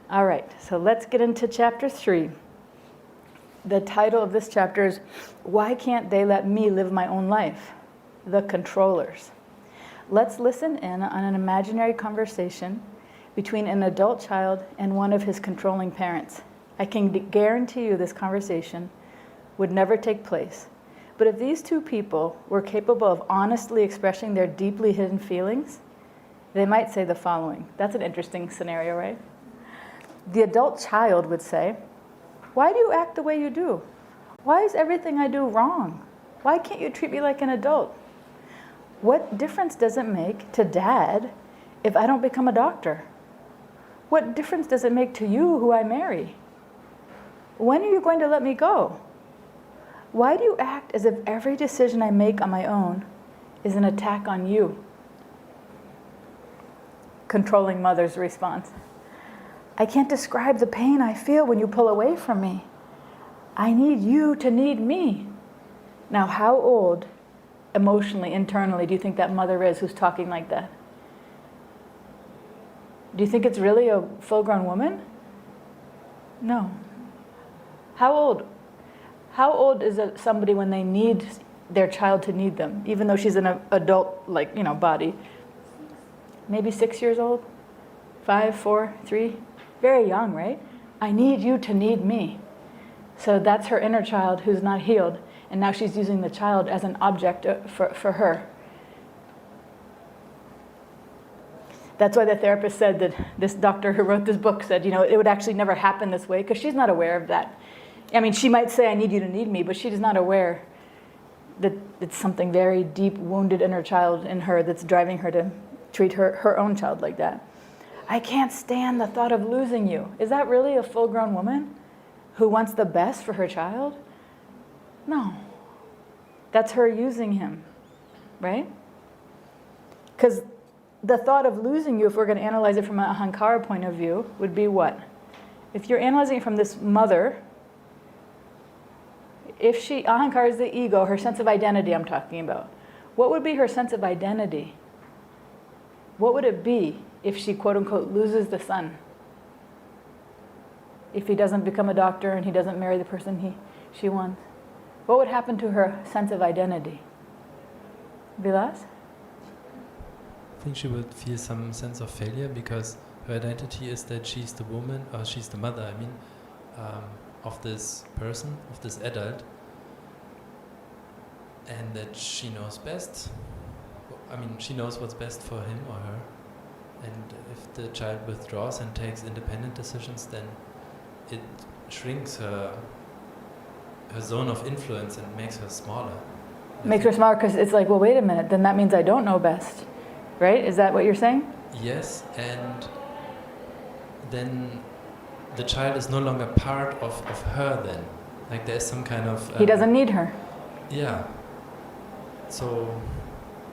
All right, so let's get into chapter 3. The title of this chapter is, Why Can't They Let Me Live My Own Life? The Controllers. Let's listen in on an imaginary conversation between an adult child and one of his controlling parents. I can guarantee you this conversation would never take place. But if these two people were capable of honestly expressing their deeply hidden feelings, they might say the following. That's an interesting scenario, right? The adult child would say, why do you act the way you do? Why is everything I do wrong? Why can't you treat me like an adult? What difference does it make to Dad if I don't become a doctor? What difference does it make to you who I marry? When are you going to let me go? Why do you act as if every decision I make on my own is an attack on you? Controlling mother's response. I can't describe the pain I feel when you pull away from me. I need you to need me. Now, how old, emotionally, internally, do you think that mother is who's talking like that? Do you think it's really a full-grown woman? No. How old? How old is somebody when they need their child to need them, even though she's an adult, body? Maybe 6 years old? 5, 4, 3? Very young, right? I need you to need me. So that's her inner child who's not healed, and now she's using the child as an object for her. That's why the therapist said that this doctor who wrote this book said, it would actually never happen this way, because she's not aware of that. I mean, she might say, I need you to need me, but she is not aware that it's something very deep, wounded inner child in her that's driving her to treat her own child like that. I can't stand the thought of losing you. Is that really a full-grown woman who wants the best for her child? No. That's her using him, right? Because the thought of losing you, if we're going to analyze it from an ahankara point of view, would be what? If you're analyzing it from this mother, if ahankara is the ego, her sense of identity I'm talking about, what would be her sense of identity? What would it be if she, quote unquote, loses the son? If he doesn't become a doctor and he doesn't marry the person she wants? What would happen to her sense of identity? Vilas? I think she would feel some sense of failure because her identity is that she's the woman, or she's the mother, of this person, of this adult, and that she knows best. She knows what's best for him or her, and if the child withdraws and takes independent decisions, then it shrinks her zone of influence and makes her smaller. Makes her smaller because it's like, well, wait a minute, then that means I don't know best, right? Is that what you're saying? Yes, and then the child is no longer part of her then. Like there's some kind of... he doesn't need her. Yeah. So,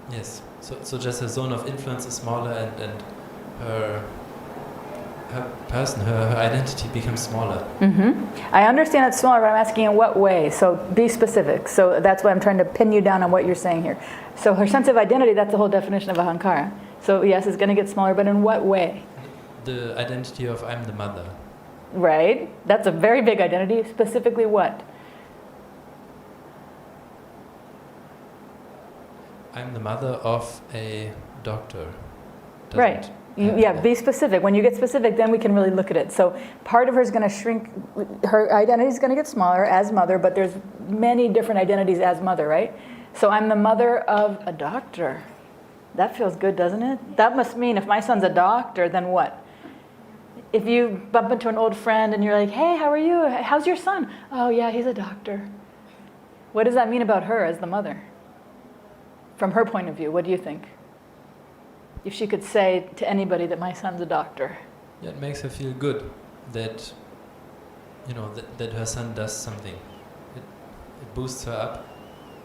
yes. So just her zone of influence is smaller and her identity becomes smaller. Mm-hmm. I understand it's smaller, but I'm asking in what way. So be specific. So that's why I'm trying to pin you down on what you're saying here. So her sense of identity, that's the whole definition of ahankara. So yes, it's going to get smaller, but in what way? The identity of I'm the mother. Right. That's a very big identity. Specifically what? I'm the mother of a doctor. Right. Be specific. When you get specific, then we can really look at it. So part of her is going to shrink. Her identity is going to get smaller as mother, but there's many different identities as mother, right? So I'm the mother of a doctor. That feels good, doesn't it? That must mean if my son's a doctor, then what? If you bump into an old friend and you're like, hey, how are you? How's your son? Oh, yeah, he's a doctor. What does that mean about her as the mother? From her point of view, what do you think? If she could say to anybody that my son's a doctor. Yeah, it makes her feel good that, that her son does something. It boosts her up,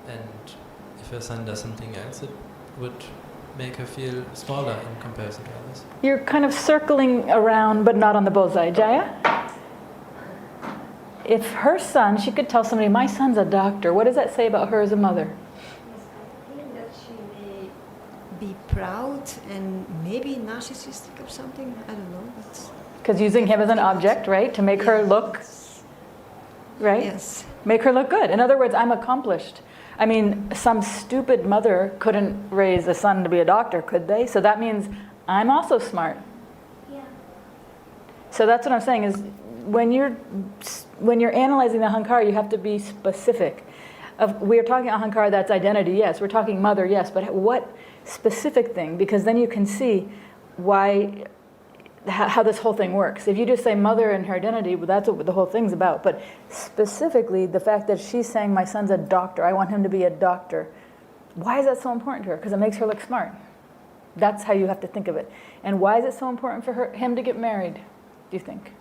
and if her son does something else, it would make her feel smaller in comparison to others. You're kind of circling around, but not on the bullseye. Jaya? If her son, she could tell somebody, my son's a doctor, what does that say about her as a mother? I think that she may be proud and maybe narcissistic or something. I don't know. Because using him as an object, right, to make her look, right? Yes. Make her look good. In other words, I'm accomplished. I mean, some stupid mother couldn't raise a son to be a doctor, could they? So that means I'm also smart. Yeah. So that's what I'm saying is when you're analyzing the ahankara, you have to be specific. We're talking ahankara, that's identity, yes. We're talking mother, yes. But what specific thing? Because then you can see how this whole thing works. If you just say mother and her identity, well, that's what the whole thing's about. But specifically, the fact that she's saying my son's a doctor, I want him to be a doctor. Why is that so important to her? Because it makes her look smart. That's how you have to think of it. And why is it so important for him to get married, do you think?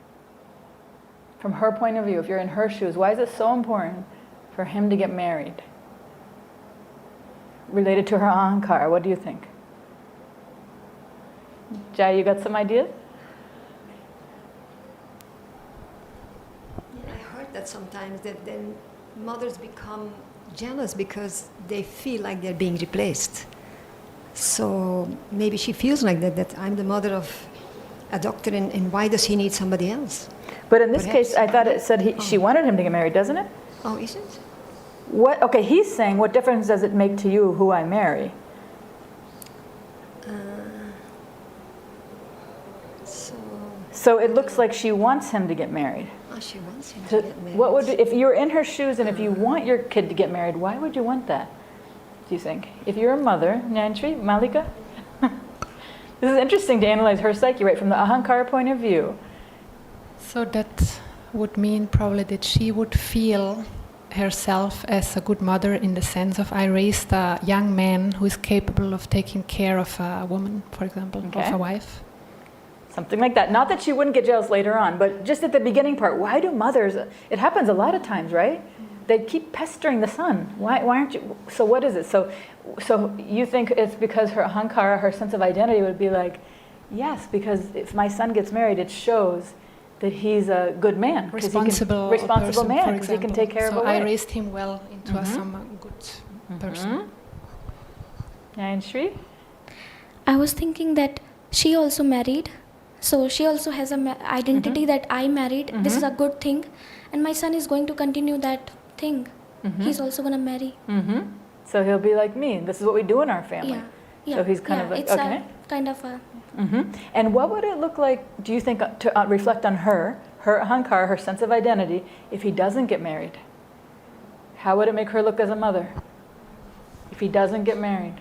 From her point of view, if you're in her shoes, why is it so important for him to get married? Related to her ahankara, what do you think? Jai, you got some ideas? Yeah, I heard that sometimes that then mothers become jealous because they feel like they're being replaced. So maybe she feels like that I'm the mother of a doctor, and why does he need somebody else? But in this Perhaps. case, I thought it said she wanted him to get married, doesn't it? Oh, is it? What? Okay, he's saying, what difference does it make to you who I marry? So it looks like she wants him to get married. Oh, she wants him So to get married. what would, if you're in her shoes and if you want your kid to get married, why would you want that, do you think? If you're a mother, Nyanshri, Malika? This is interesting to analyze her psyche, right, from the ahankara point of view. So that would mean probably that she would feel herself as a good mother in the sense of I raised a young man who is capable of taking care of a woman, for example, Okay. of a wife. Something like that. Not that she wouldn't get jealous later on, but just at the beginning part, why do mothers, it happens a lot of times, right? They keep pestering the son. Why aren't you, so what is it? So you think it's because her ahankara, her sense of identity would be like, yes, because if my son gets married, it shows that he's a good man. Responsible person, man, for because he can example. take care of a So I wife. raised him well into some good person. And Shri? I was thinking that she also married, so she also has a identity that I married. This is a good thing, and my son is going to continue that thing. He's also going to marry. So he'll be like me. This is what we do in our family. Yeah. So he's kind of like, it's okay. a kind of a. And what would it look like, do you think, to reflect on her ahankara, her sense of identity, if he doesn't get married? How would it make her look as a mother if he doesn't get married?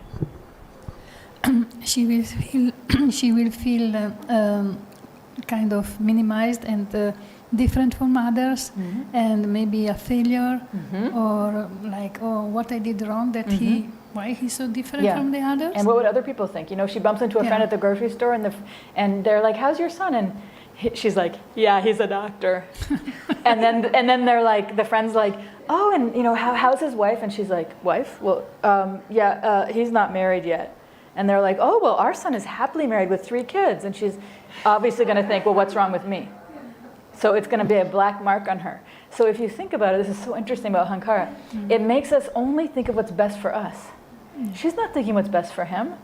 She will feel kind of minimized and different from others, and maybe a failure, or like, oh, what I did wrong, that why he's so different from the others. And what would other people think? You know, she bumps into a friend at the grocery store, and they're like, "How's your son?" And she's like, "Yeah, he's a doctor." and then they're like, the friend's like, "Oh, and you know, how's his wife?" And she's like, "Wife? Well, he's not married yet." And they're like, "Oh, well, our son is happily married with 3 kids." And she's obviously going to think, "Well, what's wrong with me?" So it's going to be a black mark on her. So if you think about it, this is so interesting about ahankara. It makes us only think of what's best for us. She's not thinking what's best for him.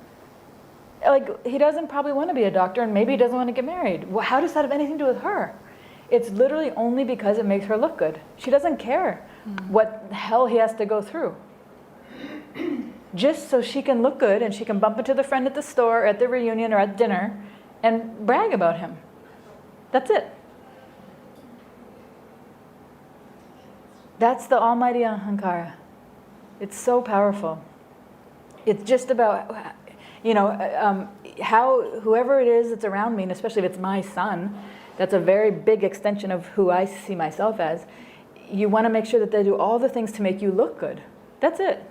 Like, he doesn't probably want to be a doctor, and maybe he doesn't want to get married. Well, how does that have anything to do with her? It's literally only because it makes her look good. She doesn't care what the hell he has to go through. Just so she can look good and she can bump into the friend at the store, or at the reunion, or at dinner, and brag about him. That's it. That's the almighty ahankara. It's so powerful. It's just about, you know, how whoever it is that's around me, and especially if it's my son, that's a very big extension of who I see myself as. You want to make sure that they do all the things to make you look good. That's it.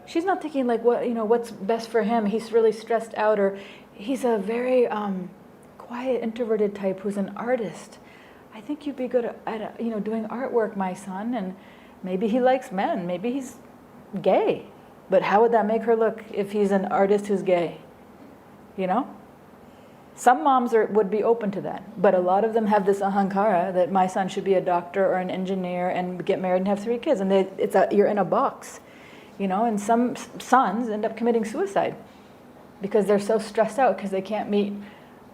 She's not thinking like, what, you know, what's best for him. He's really stressed out, or he's a very quiet, introverted type who's an artist. I think you'd be good at you know, doing artwork, my son, and maybe he likes men. Maybe he's gay. But how would that make her look if he's an artist who's gay? You know? Some moms would be open to that, but a lot of them have this ahankara that my son should be a doctor or an engineer and get married and have 3 kids, and you're in a box, you know. And some sons end up committing suicide because they're so stressed out because they can't meet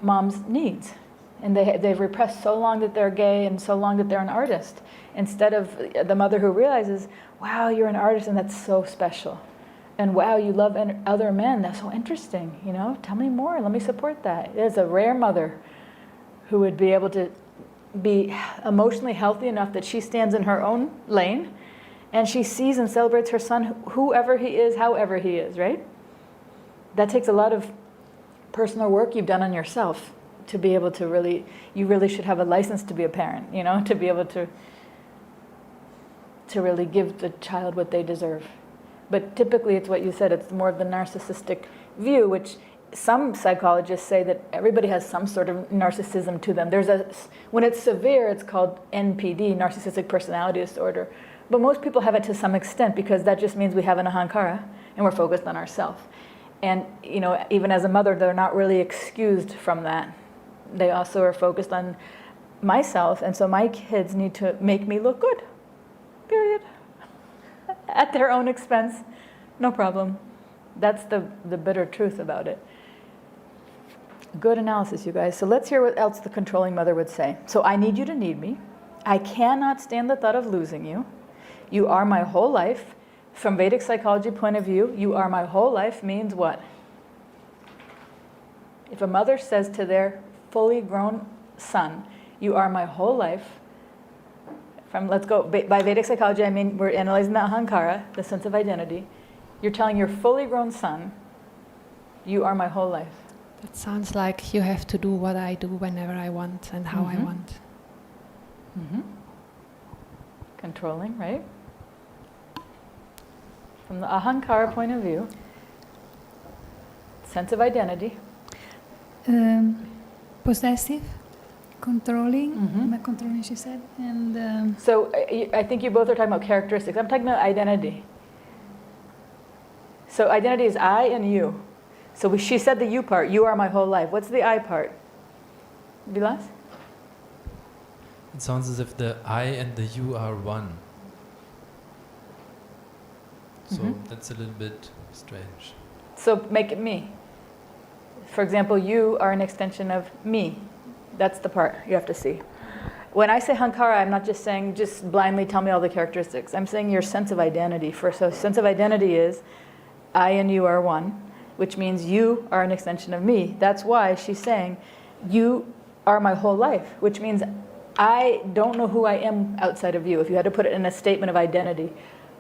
mom's needs, And they've repressed so long that they're gay and so long that they're an artist. Instead of the mother who realizes, wow, you're an artist and that's so special. And wow, you love other men, that's so interesting, you know, tell me more, let me support that. There's a rare mother who would be able to be emotionally healthy enough that she stands in her own lane and she sees and celebrates her son, whoever he is, however he is, right? That takes a lot of personal work you've done on yourself to be able to really, you really should have a license to be a parent, you know, to be able to really give the child what they deserve. But typically it's what you said, it's more of the narcissistic view, which some psychologists say that everybody has some sort of narcissism to them. When it's severe, it's called NPD, narcissistic personality disorder. But most people have it to some extent because that just means we have an ahankara and we're focused on ourselves. And you know, even as a mother, they're not really excused from that. They also are focused on myself, and so my kids need to make me look good, period. At their own expense, no problem. That's the bitter truth about it. Good analysis, you guys. So let's hear what else the controlling mother would say. So I need you to need me. I cannot stand the thought of losing you. You are my whole life. From Vedic psychology point of view, you are my whole life means what? If a mother says to their fully grown son, you are my whole life, let's go, by Vedic psychology, I mean we're analyzing the ahankara, the sense of identity. You're telling your fully grown son, you are my whole life. That sounds like you have to do what I do whenever I want and how I want. Controlling, right? From the ahankara point of view, sense of identity. Possessive, controlling, controlling, she said, and so I think you both are talking about characteristics. I'm talking about identity. So identity is I and you. So she said the you part, you are my whole life. What's the I part? Vilas? It sounds as if the I and the you are one. So that's a little bit strange. So make it me. For example, you are an extension of me. That's the part you have to see. When I say hankara, I'm not just saying just blindly tell me all the characteristics. I'm saying your sense of identity. So sense of identity is I and you are one, which means you are an extension of me. That's why she's saying you are my whole life, which means I don't know who I am outside of you. If you had to put it in a statement of identity,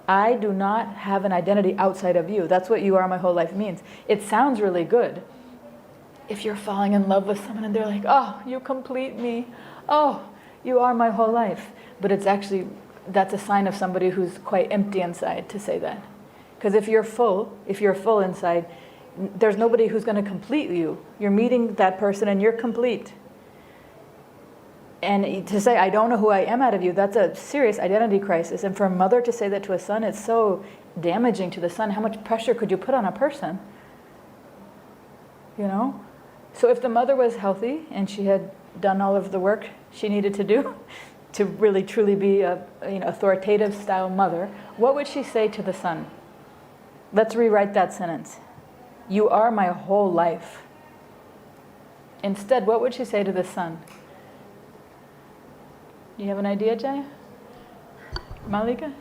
I do not have an identity outside of you. That's what you are my whole life means. It sounds really good. If you're falling in love with someone and they're like, oh, you complete me. Oh, you are my whole life. But it's actually, that's a sign of somebody who's quite empty inside to say that. Because if you're full inside, there's nobody who's going to complete you. You're meeting that person and you're complete. And to say, I don't know who I am out of you, that's a serious identity crisis. And for a mother to say that to a son, it's so damaging to the son. How much pressure could you put on a person? You know? So if the mother was healthy and she had done all of the work she needed to do to really truly be a authoritative style mother, what would she say to the son? Let's rewrite that sentence. You are my whole life. Instead, what would she say to the son? You have an idea, Jaya? Malika?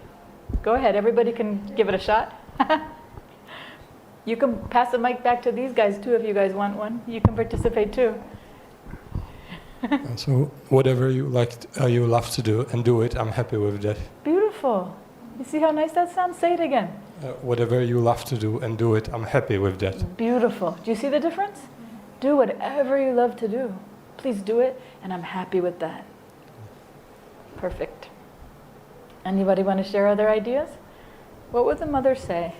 Go ahead, everybody can give it a shot. You can pass the mic back to these guys too if you guys want one. You can participate too. So whatever you you love to do and do it, I'm happy with that. Beautiful. You see how nice that sounds? Say it again. Whatever you love to do and do it, I'm happy with that. Beautiful. Do you see the difference? Do whatever you love to do. Please do it, and I'm happy with that. Perfect. Anybody want to share other ideas? What would the mother say?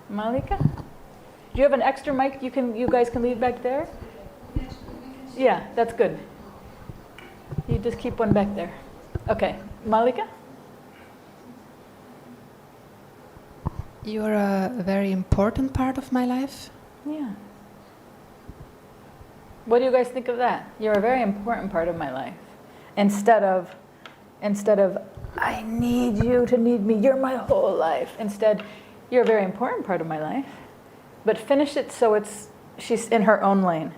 Malika? Do you have an extra mic you guys can leave back there? Yeah, that's good. You just keep one back there. Okay. Malika? You're a very important part of my life. Yeah. What do you guys think of that? You're a very important part of my life. Instead of I need you to need me, you're my whole life. Instead, you're a very important part of my life. But finish it so she's in her own lane.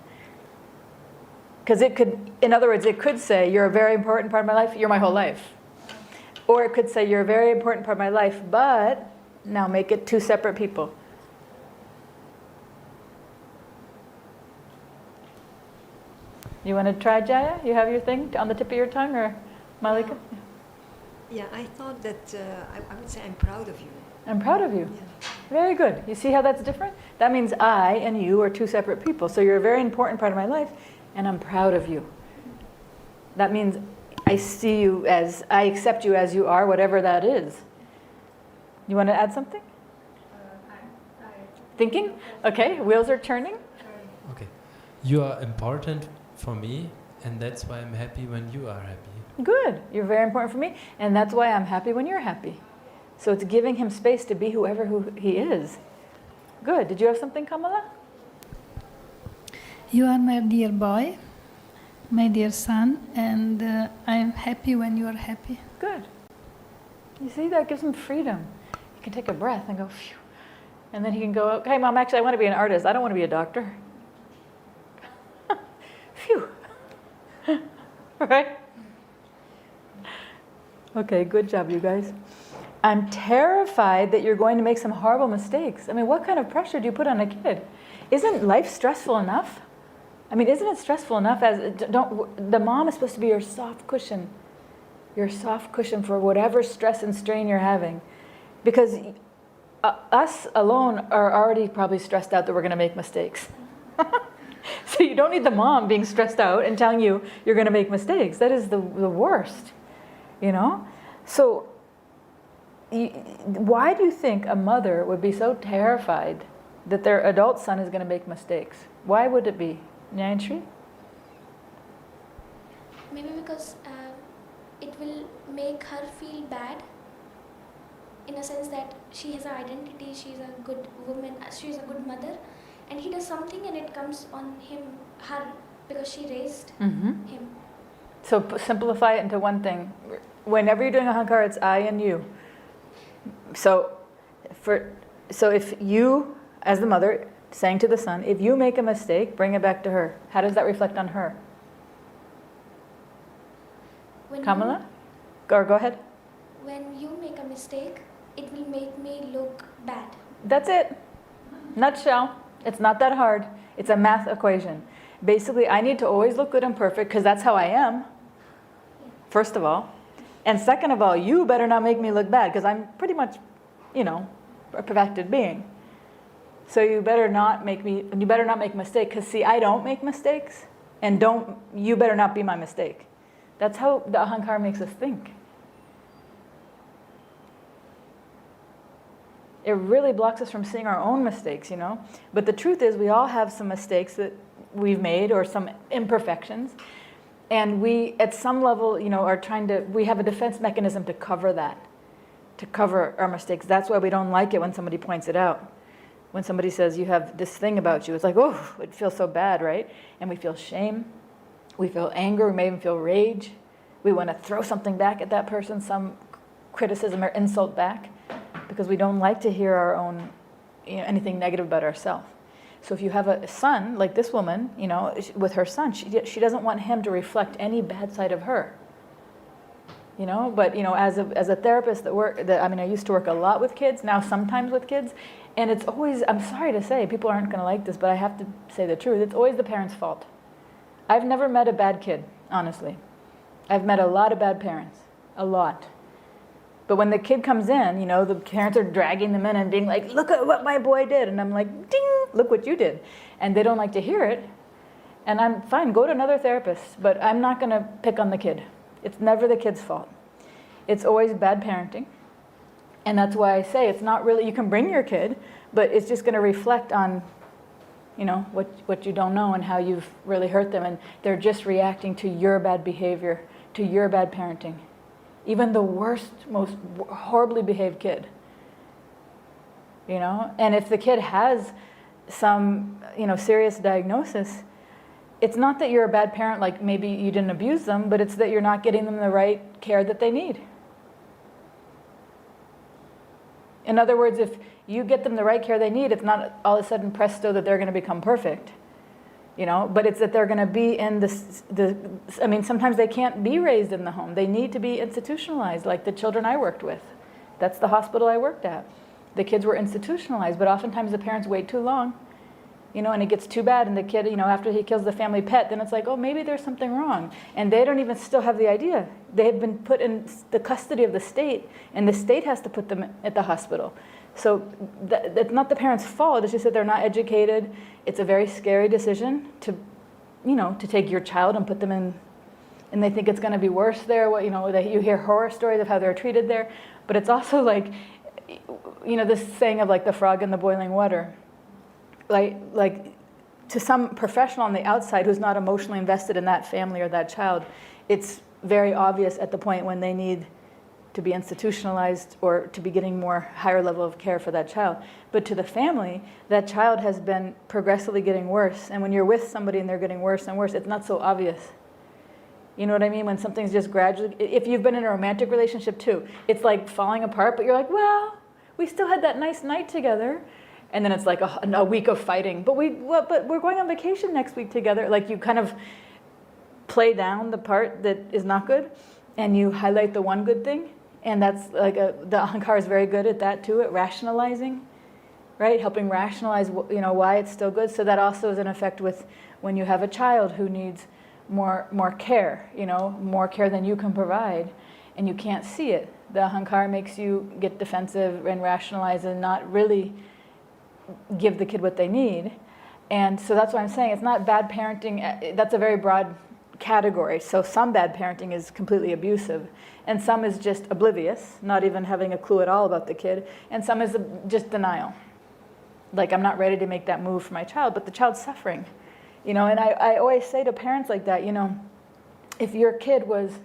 Because it could, in other words, it could say, you're a very important part of my life, you're my whole life. Or it could say, you're a very important part of my life, but now make it two separate people. You want to try, Jaya? You have your thing on the tip of your tongue, or Malika? Yeah, I thought that I would say I'm proud of you. I'm proud of you. Yeah. Very good. You see how that's different? That means I and you are two separate people. So you're a very important part of my life, and I'm proud of you. That means I see you as, I accept you as you are, whatever that is. You want to add something? Thinking? Okay, wheels are turning. Okay. You are important for me, and that's why I'm happy when you are happy. Good. You're very important for me, and that's why I'm happy when you're happy. So it's giving him space to be whoever he is. Good. Did you have something, Kamala? You are my dear boy, my dear son, and I'm happy when you are happy. Good. You see, that gives him freedom. He can take a breath and go, phew. And then he can go, okay, Mom, actually, I want to be an artist. I don't want to be a doctor. Phew. Right? Okay, good job, you guys. I'm terrified that you're going to make some horrible mistakes. I mean, what kind of pressure do you put on a kid? Isn't life stressful enough? I mean, isn't it stressful enough as, the mom is supposed to be your soft cushion for whatever stress and strain you're having. Because us alone are already probably stressed out that we're going to make mistakes. So you don't need the mom being stressed out and telling you you're going to make mistakes. That is the worst, you know? So why do you think a mother would be so terrified that their adult son is going to make mistakes? Why would it be? Nyanshri? Maybe because it will make her feel bad, in a sense that she has an identity, she's a good woman, she's a good mother, and he does something and it comes on her, because she raised him. So simplify it into one thing. Whenever you're doing ahankara, it's I and you. So if you, as the mother, saying to the son, if you make a mistake, bring it back to her. How does that reflect on her? Kamala? Or go ahead. When you make a mistake, it will make me look bad. That's it. Nutshell. It's not that hard. It's a math equation. Basically, I need to always look good and perfect because that's how I am, first of all. And second of all, you better not make me look bad because I'm pretty much, a perfected being. So you better not make a mistake because see, I don't make mistakes and you better not be my mistake. That's how the ahankara makes us think. It really blocks us from seeing our own mistakes, But the truth is we all have some mistakes that we've made or some imperfections. And we, at some level, we have a defense mechanism to cover that, to cover our mistakes. That's why we don't like it when somebody points it out. When somebody says, you have this thing about you, it's like, oh, it feels so bad, right? And we feel shame, we feel anger, we may even feel rage. We want to throw something back at that person, some criticism or insult back, because we don't like to hear our own, anything negative about ourselves. So if you have a son, like this woman, with her son, she doesn't want him to reflect any bad side of her. But as a therapist I used to work a lot with kids, now sometimes with kids, and it's always, I'm sorry to say, people aren't going to like this, but I have to say the truth, it's always the parent's fault. I've never met a bad kid, honestly. I've met a lot of bad parents, a lot. But when the kid comes in, the parents are dragging them in and being like, look at what my boy did. And I'm like, ding, look what you did. And they don't like to hear it. And I'm fine, go to another therapist, but I'm not going to pick on the kid. It's never the kid's fault. It's always bad parenting. And that's why I say it's not really, you can bring your kid, but it's just going to reflect on, what you don't know and how you've really hurt them. And they're just reacting to your bad behavior, to your bad parenting. Even the worst, most horribly behaved kid. And if the kid has some, serious diagnosis, it's not that you're a bad parent, like maybe you didn't abuse them, but it's that you're not getting them the right care that they need. In other words, if you get them the right care they need, it's not all of a sudden presto that they're going to become perfect. but it's that they're going to be in sometimes they can't be raised in the home. They need to be institutionalized, like the children I worked with. That's the hospital I worked at. The kids were institutionalized, but oftentimes the parents wait too long, and it gets too bad, and the kid, after he kills the family pet, then it's like, oh, maybe there's something wrong. And they don't even still have the idea. They have been put in the custody of the state, and the state has to put them at the hospital. So that's not the parents' fault. It's just that they're not educated. It's a very scary decision to take your child and put them in, and they think it's going to be worse there. That you hear horror stories of how they're treated there. But it's also like, this saying of like the frog in the boiling water. Like to some professional on the outside who's not emotionally invested in that family or that child, it's very obvious at the point when they need to be institutionalized or to be getting more higher level of care for that child. But to the family, that child has been progressively getting worse. And when you're with somebody and they're getting worse and worse, it's not so obvious. You know what I mean? When something's just gradually, if you've been in a romantic relationship too, it's like falling apart, but you're like, well, we still had that nice night together. And then it's like a week of fighting. But we're going on vacation next week together. Like you kind of play down the part that is not good, and you highlight the one good thing. And that's like the ahankara is very good at that too, at rationalizing, right? Helping rationalize, why it's still good. So that also is an effect with when you have a child who needs more care, more care than you can provide, and you can't see it. The ahankara makes you get defensive and rationalize and not really give the kid what they need. And so that's why I'm saying it's not bad parenting. That's a very broad category. So some bad parenting is completely abusive, and some is just oblivious, not even having a clue at all about the kid, and some is just denial. Like, I'm not ready to make that move for my child, but the child's suffering. And I always say to parents like that, if your kid was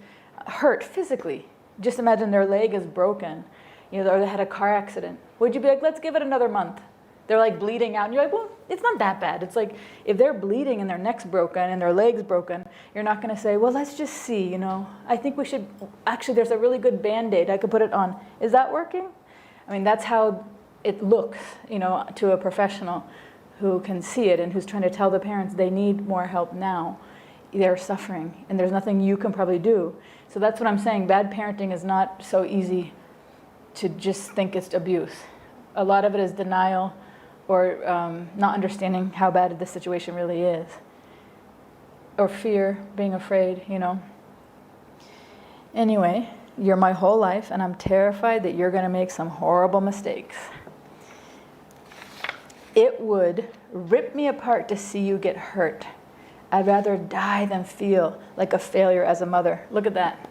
hurt physically, just imagine their leg is broken, or they had a car accident, would you be like, let's give it another month? They're like bleeding out, and you're like, well, it's not that bad. It's like, if they're bleeding and their neck's broken and their leg's broken, you're not going to say, well, let's just see, I think we should, actually, there's a really good Band-Aid, I could put it on. Is that working? I mean, that's how it looks, to a professional who can see it and who's trying to tell the parents they need more help now. They're suffering, and there's nothing you can probably do. So that's what I'm saying. Bad parenting is not so easy to just think it's abuse. A lot of it is denial, or not understanding how bad the situation really is, or fear, being afraid, Anyway, you're my whole life, and I'm terrified that you're going to make some horrible mistakes. It would rip me apart to see you get hurt. I'd rather die than feel like a failure as a mother. Look at that.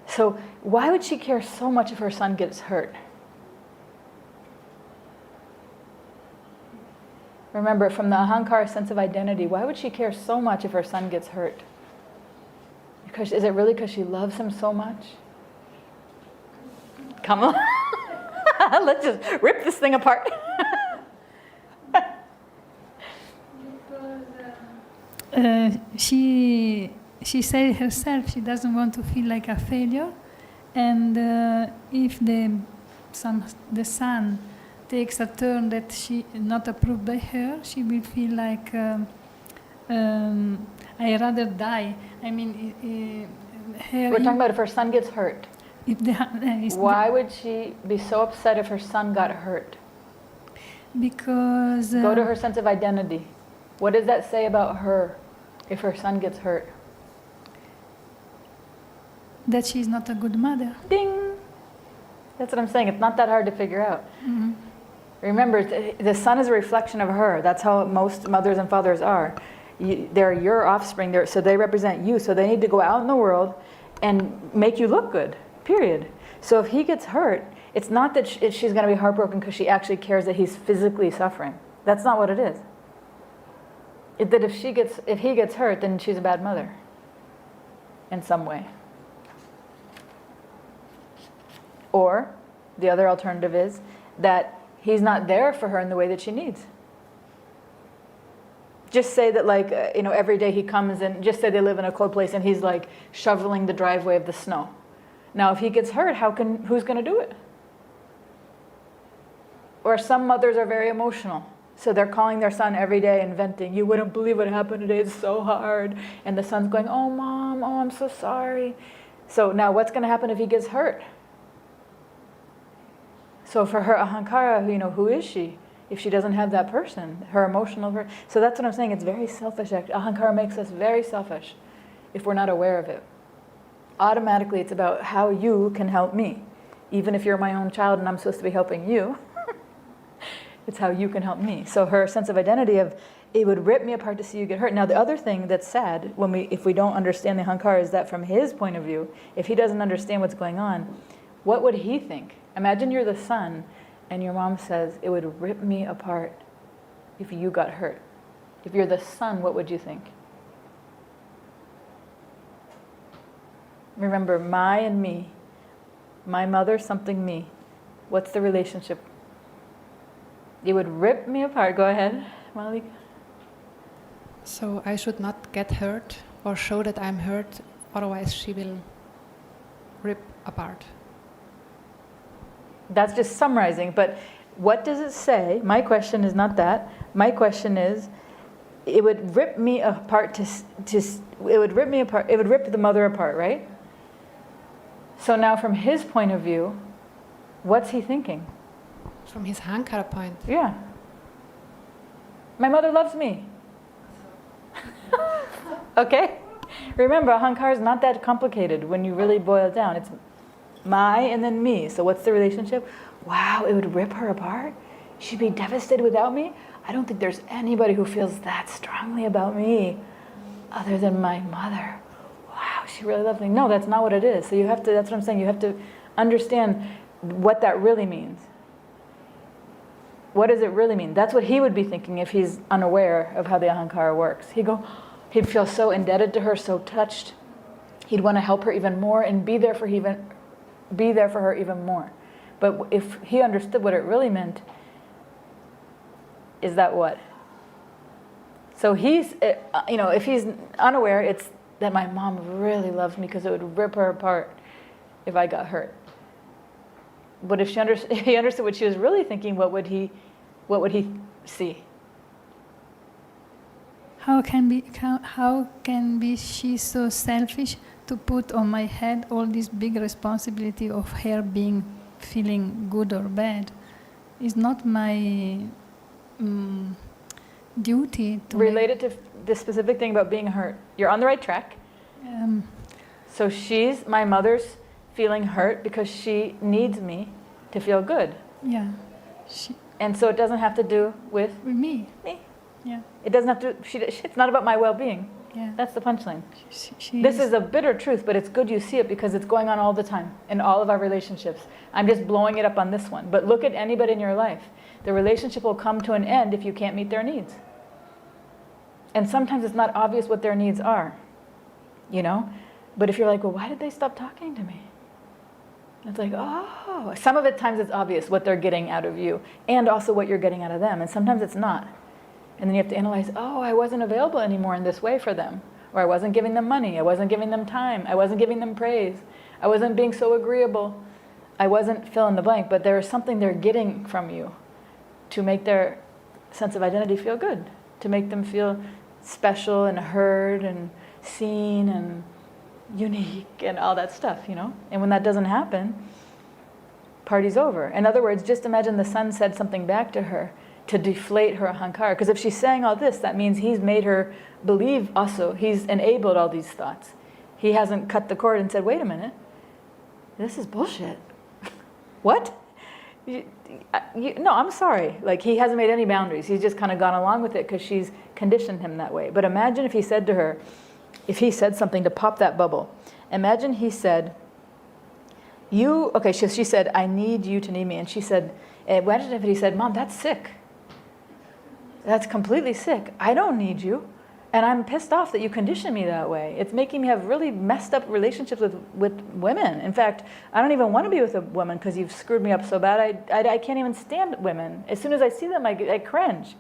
So why would she care so much if her son gets hurt? Remember, from the ahankara sense of identity, why would she care so much if her son gets hurt? Is it really because she loves him so much? Come on. Let's just rip this thing apart. She said herself she doesn't want to feel like a failure, and if the son takes a turn that she not approved by her, she will feel like I rather die. I mean, we're talking about if her son gets hurt. Why would she be so upset if her son got hurt? Because go to her sense of identity. What does that say about her if her son gets hurt? That she's not a good mother. Ding! That's what I'm saying. It's not that hard to figure out. Mm-hmm. Remember, the son is a reflection of her. That's how most mothers and fathers are. They're your offspring, so they represent you. So they need to go out in the world and make you look good, period. So if he gets hurt, it's not that she's going to be heartbroken because she actually cares that he's physically suffering. That's not what it is. That if he gets hurt, then she's a bad mother in some way. Or the other alternative is that he's not there for her in the way that she needs. Just say that, like, every day he comes and just say they live in a cold place and he's like shoveling the driveway of the snow. Now, if he gets hurt, who's going to do it? Or some mothers are very emotional. So they're calling their son every day and venting, you wouldn't believe what happened today, it's so hard. And the son's going, oh mom, oh I'm so sorry. So now what's going to happen if he gets hurt? So for her ahankara, who is she? If she doesn't have that person, her emotional person. So that's what I'm saying, it's very selfish. Ahankara makes us very selfish if we're not aware of it. Automatically it's about how you can help me. Even if you're my own child and I'm supposed to be helping you, it's how you can help me. So her sense of identity of, it would rip me apart to see you get hurt. Now the other thing that's sad, if we don't understand the ahankara, is that from his point of view, if he doesn't understand what's going on, what would he think? Imagine you're the son and your mom says, it would rip me apart if you got hurt. If you're the son, what would you think? Remember, my and me. My mother, something me. What's the relationship? It would rip me apart. Go ahead, Malika. So I should not get hurt or show that I'm hurt, otherwise she will rip apart. That's just summarizing, but what does it say? My question is not that. My question is, it would rip me apart it would rip me apart, it would rip the mother apart, right? So now from his point of view, what's he thinking? From his ahankara point. Yeah. My mother loves me. Okay? Remember, ahankara is not that complicated when you really boil it down. It's my and then me. So what's the relationship? Wow, it would rip her apart? She'd be devastated without me? I don't think there's anybody who feels that strongly about me other than my mother. Wow, she really loves me. No, that's not what it is. So you have to, that's what I'm saying, you have to understand what that really means. What does it really mean? That's what he would be thinking if he's unaware of how the ahankara works. He'd feel so indebted to her, so touched. He'd want to help her even more and be there for her even more. But if he understood what it really meant, is that what? So he's, if he's unaware, it's that my mom really loves me because it would rip her apart if I got hurt. But if he understood what she was really thinking, what would he see? How can be she so selfish to put on my head all this big responsibility of her feeling good or bad? It's not my duty to related to the specific thing about being hurt. You're on the right track. So my mother's feeling hurt because she needs me to feel good. Yeah. And so it doesn't have to do with me. Me. Yeah. It doesn't have to, it's not about my well-being. Yeah. That's the punchline. This is a bitter truth, but it's good you see it because it's going on all the time in all of our relationships. I'm just blowing it up on this one. But look at anybody in your life. The relationship will come to an end if you can't meet their needs. And sometimes it's not obvious what their needs are, But if you're like, well, why did they stop talking to me? It's like, oh, some of the times it's obvious what they're getting out of you and also what you're getting out of them. And sometimes it's not. And then you have to analyze, oh, I wasn't available anymore in this way for them. Or I wasn't giving them money. I wasn't giving them time. I wasn't giving them praise. I wasn't being so agreeable. I wasn't fill in the blank. But there is something they're getting from you to make their sense of identity feel good. To make them feel special and heard and seen and unique and all that stuff, And when that doesn't happen, party's over. In other words, just imagine the son said something back to her to deflate her ahankara. Because if she's saying all this, that means he's made her believe also. He's enabled all these thoughts. He hasn't cut the cord and said, wait a minute, this is bullshit. What? No, I'm sorry. Like, he hasn't made any boundaries. He's just kind of gone along with it because she's conditioned him that way. But imagine if he said to her, if he said something to pop that bubble. Imagine he said, she said, I need you to need me. And she said, imagine if he said, Mom, that's sick. That's completely sick. I don't need you. And I'm pissed off that you condition me that way. It's making me have really messed up relationships with women. In fact, I don't even want to be with a woman because you've screwed me up so bad. I can't even stand women. As soon as I see them, I cringe.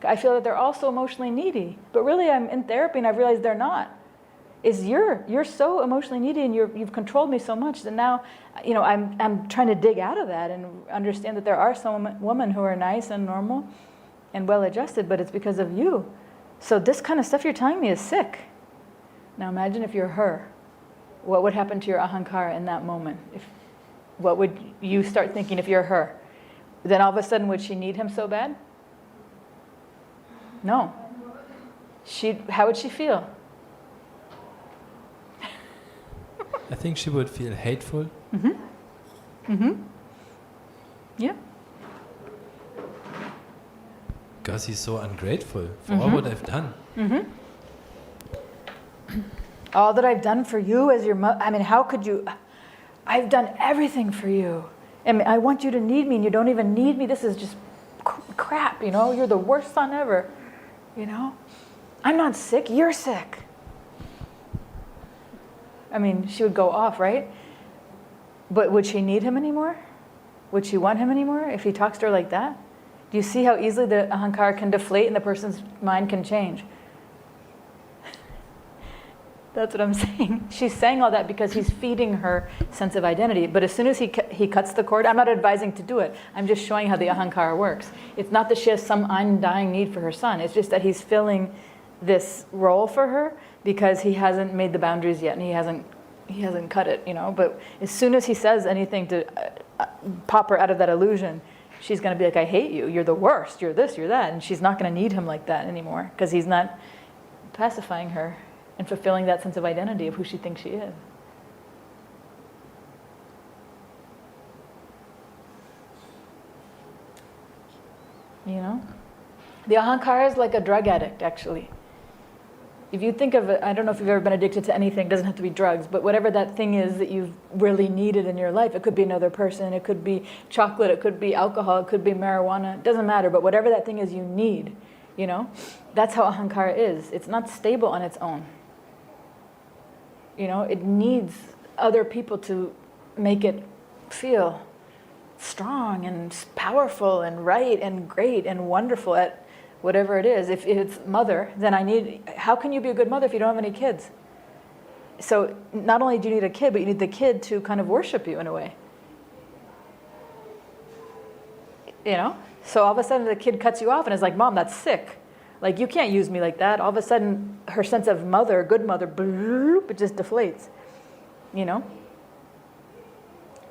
I feel that they're also emotionally needy. But really, I'm in therapy and I've realized they're not. You're so emotionally needy and you've controlled me so much that now, I'm trying to dig out of that and understand that there are some women who are nice and normal and well-adjusted, but it's because of you. So this kind of stuff you're telling me is sick. Now imagine if you're her. What would happen to your ahankara in that moment? What would you start thinking if you're her? Then all of a sudden, would she need him so bad? No. How would she feel? I think she would feel hateful. Yeah. Because he's so ungrateful for all what I've done. All that I've done for you as your mother. I mean, how could you? I've done everything for you. And I want you to need me, and you don't even need me. This is just crap, you know? You're the worst son ever, you know? I'm not sick, you're sick. I mean, she would go off, right? But would she need him anymore? Would she want him anymore if he talks to her like that? Do you see how easily the ahankara can deflate and the person's mind can change? That's what I'm saying. She's saying all that because he's feeding her sense of identity. But as soon as he cuts the cord, I'm not advising to do it. I'm just showing how the ahankara works. It's not that she has some undying need for her son. It's just that he's filling this role for her because he hasn't made the boundaries yet and he hasn't cut it, you know. But as soon as he says anything to pop her out of that illusion, she's going to be like, I hate you. You're the worst. You're this, you're that. And she's not going to need him like that anymore because he's not pacifying her and fulfilling that sense of identity of who she thinks she is. You know? The ahankara is like a drug addict, actually. If you think of it, I don't know if you've ever been addicted to anything, it doesn't have to be drugs, but whatever that thing is that you've really needed in your life, it could be another person, it could be chocolate, it could be alcohol, it could be marijuana, it doesn't matter, but whatever that thing is you need, you know? That's how ahankara is. It's not stable on its own. You know, it needs other people to make it feel strong and powerful and right and great and wonderful at whatever it is. If it's mother, then how can you be a good mother if you don't have any kids? So not only do you need a kid, but you need the kid to kind of worship you in a way. You know? So all of a sudden the kid cuts you off and is like, Mom, that's sick. Like, you can't use me like that. All of a sudden, her sense of mother, good mother, bloop, it just deflates, you know?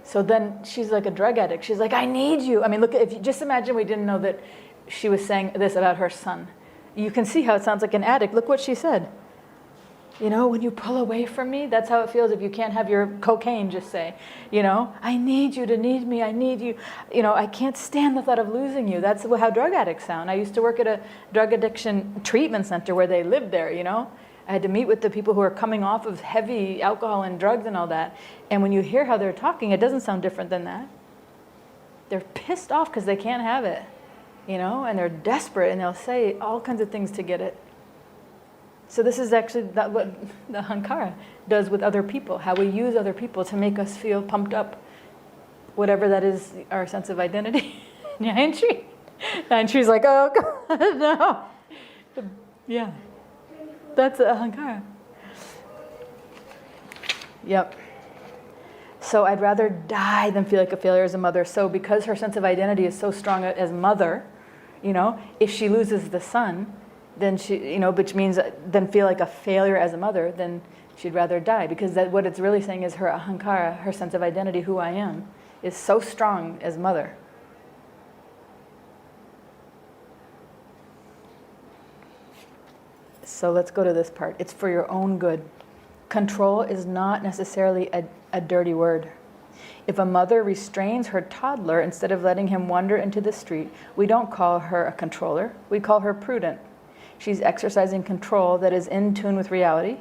So then she's like a drug addict. She's like, I need you. I mean, look, if you just imagine we didn't know that she was saying this about her son. You can see how it sounds like an addict. Look what she said. You know, when you pull away from me, that's how it feels if you can't have your cocaine, just say. You know, I need you to need me, I need you. You know, I can't stand the thought of losing you. That's how drug addicts sound. I used to work at a drug addiction treatment center where they lived there, you know. I had to meet with the people who are coming off of heavy alcohol and drugs and all that. And when you hear how they're talking, it doesn't sound different than that. They're pissed off because they can't have it, you know, and they're desperate and they'll say all kinds of things to get it. So this is actually what the ahankara does with other people, how we use other people to make us feel pumped up, whatever that is, our sense of identity. And she's like, oh, God, no. Yeah, that's the ahankara. Yep. So I'd rather die than feel like a failure as a mother. So because her sense of identity is so strong as mother, you know, if she loses the son, then she, you know, which means then feel like a failure as a mother, then she'd rather die. Because what it's really saying is her ahankara, her sense of identity, who I am, is so strong as mother. So let's go to this part. It's for your own good. Control is not necessarily a dirty word. If a mother restrains her toddler instead of letting him wander into the street, we don't call her a controller. We call her prudent. She's exercising control that is in tune with reality,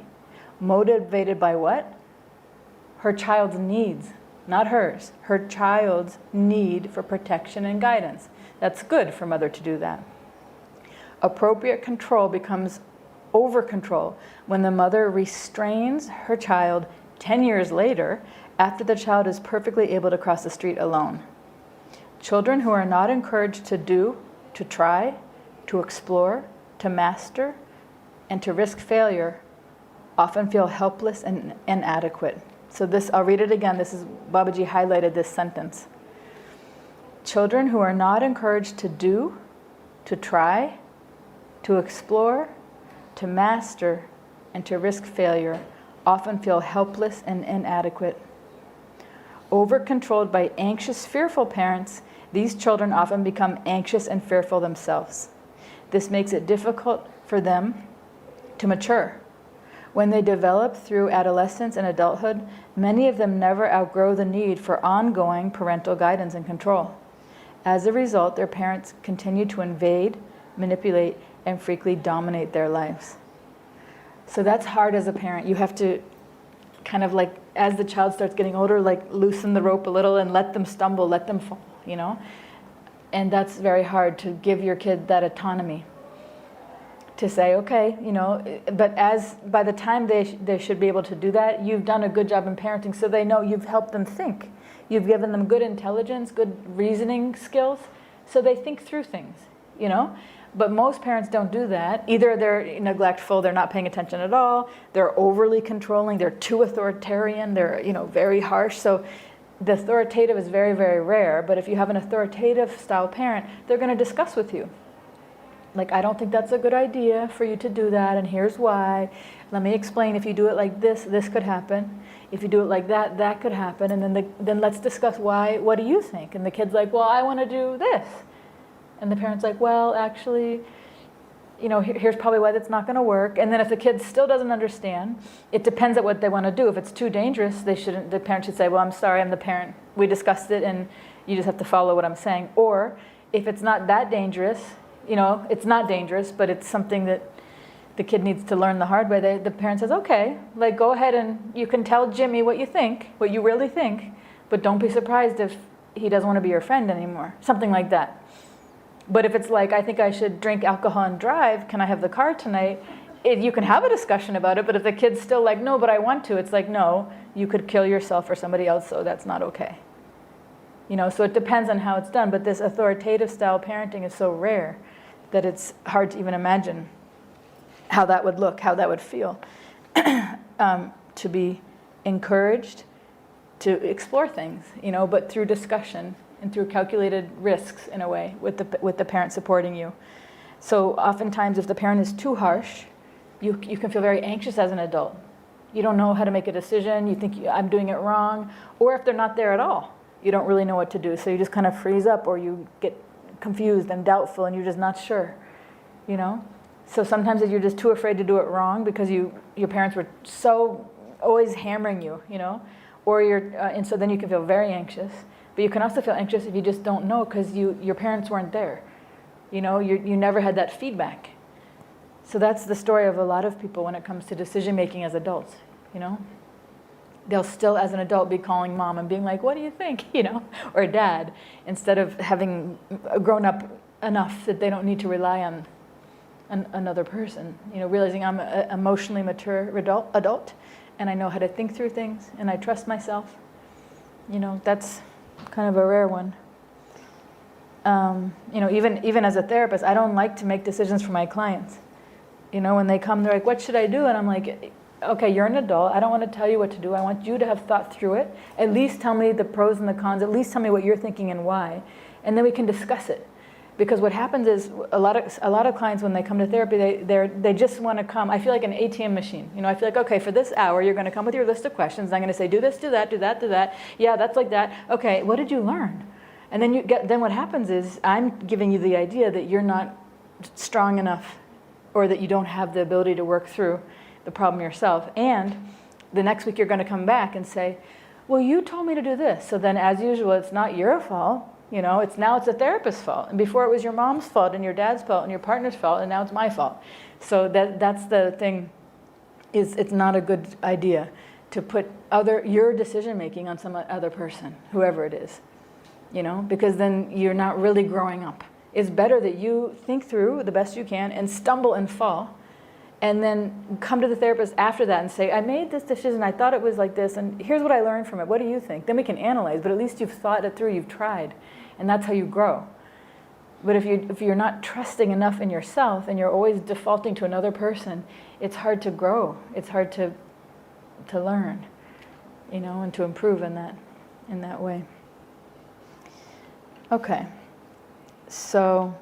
motivated by what? Her child's needs, not hers. Her child's need for protection and guidance. That's good for mother to do that. Appropriate control becomes over-control when the mother restrains her child 10 years later after the child is perfectly able to cross the street alone. Children who are not encouraged to do, to try, to explore, to master, and to risk failure often feel helpless and inadequate. So this, I'll read it again. This is, Babaji highlighted this sentence. Children who are not encouraged to do, to try, to explore, to master, and to risk failure often feel helpless and inadequate. Over-controlled by anxious, fearful parents, these children often become anxious and fearful themselves. This makes it difficult for them to mature. When they develop through adolescence and adulthood, many of them never outgrow the need for ongoing parental guidance and control. As a result, their parents continue to invade, manipulate, and frequently dominate their lives. So that's hard as a parent. You have to kind of like, as the child starts getting older, like loosen the rope a little and let them stumble, let them fall, you know? And that's very hard, to give your kid that autonomy. To say, okay, you know, but by the time they should be able to do that, you've done a good job in parenting, so they know you've helped them think. You've given them good intelligence, good reasoning skills, so they think through things, you know? But most parents don't do that. Either they're neglectful, they're not paying attention at all, they're overly controlling, they're too authoritarian, they're, you know, very harsh. So the authoritative is very, very rare, but if you have an authoritative style parent, they're going to discuss with you. Like, I don't think that's a good idea for you to do that, and here's why. Let me explain, if you do it like this, this could happen. If you do it like that, that could happen. And then let's discuss why, what do you think? And the kid's like, well, I want to do this. And the parent's like, well, actually, you know, here's probably why that's not going to work. And then if the kid still doesn't understand, it depends on what they want to do. If it's too dangerous, the parent should say, well, I'm sorry, I'm the parent. We discussed it, and you just have to follow what I'm saying. Or if it's not that dangerous, you know, it's not dangerous, but it's something that the kid needs to learn the hard way, the parent says, okay, like, go ahead and you can tell Jimmy what you think, what you really think, but don't be surprised if he doesn't want to be your friend anymore. Something like that. But if it's like, I think I should drink alcohol and drive, can I have the car tonight? You can have a discussion about it, but if the kid's still like, no, but I want to, it's like, no, you could kill yourself or somebody else, so that's not okay. You know, so it depends on how it's done, but this authoritative style parenting is so rare that it's hard to even imagine how that would look, how that would feel. To be encouraged to explore things, you know, but through discussion and through calculated risks in a way, with the parent supporting you. So oftentimes if the parent is too harsh, you can feel very anxious as an adult. You don't know how to make a decision, you think I'm doing it wrong, or if they're not there at all, you don't really know what to do, so you just kind of freeze up, or you get confused and doubtful and you're just not sure, you know? So sometimes you're just too afraid to do it wrong because your parents were so always hammering you, you know? Or and so then you can feel very anxious. But you can also feel anxious if you just don't know because your parents weren't there. You know, you never had that feedback. So that's the story of a lot of people when it comes to decision making as adults, you know? They'll still, as an adult, be calling mom and being like, what do you think, you know, or dad, instead of having grown up enough that they don't need to rely on another person, you know, realizing I'm an emotionally mature adult, and I know how to think through things, and I trust myself. You know, that's kind of a rare one. You know, even as a therapist, I don't like to make decisions for my clients. You know, when they come, they're like, what should I do? And I'm like, okay, you're an adult. I don't want to tell you what to do. I want you to have thought through it. At least tell me the pros and the cons. At least tell me what you're thinking and why. And then we can discuss it. Because what happens is a lot of clients, when they come to therapy, they just want to come. I feel like an ATM machine. You know, I feel like, okay, for this hour, you're going to come with your list of questions. I'm going to say, do this, do that, do that, do that. Yeah, that's like that. Okay, what did you learn? And then what happens is I'm giving you the idea that you're not strong enough, or that you don't have the ability to work through the problem yourself. And the next week you're going to come back and say, well, you told me to do this. So then, as usual, it's not your fault. You know, it's the therapist's fault. And before it was your mom's fault and your dad's fault and your partner's fault, and now it's my fault. So that's the thing, is it's not a good idea to put your decision making on some other person, whoever it is. You know, because then you're not really growing up. It's better that you think through the best you can and stumble and fall, and then come to the therapist after that and say, I made this decision, I thought it was like this, and here's what I learned from it. What do you think? Then we can analyze, but at least you've thought it through, you've tried, and that's how you grow. But if you're not trusting enough in yourself and you're always defaulting to another person, it's hard to grow. It's hard to learn, you know, and to improve in that way. Okay, so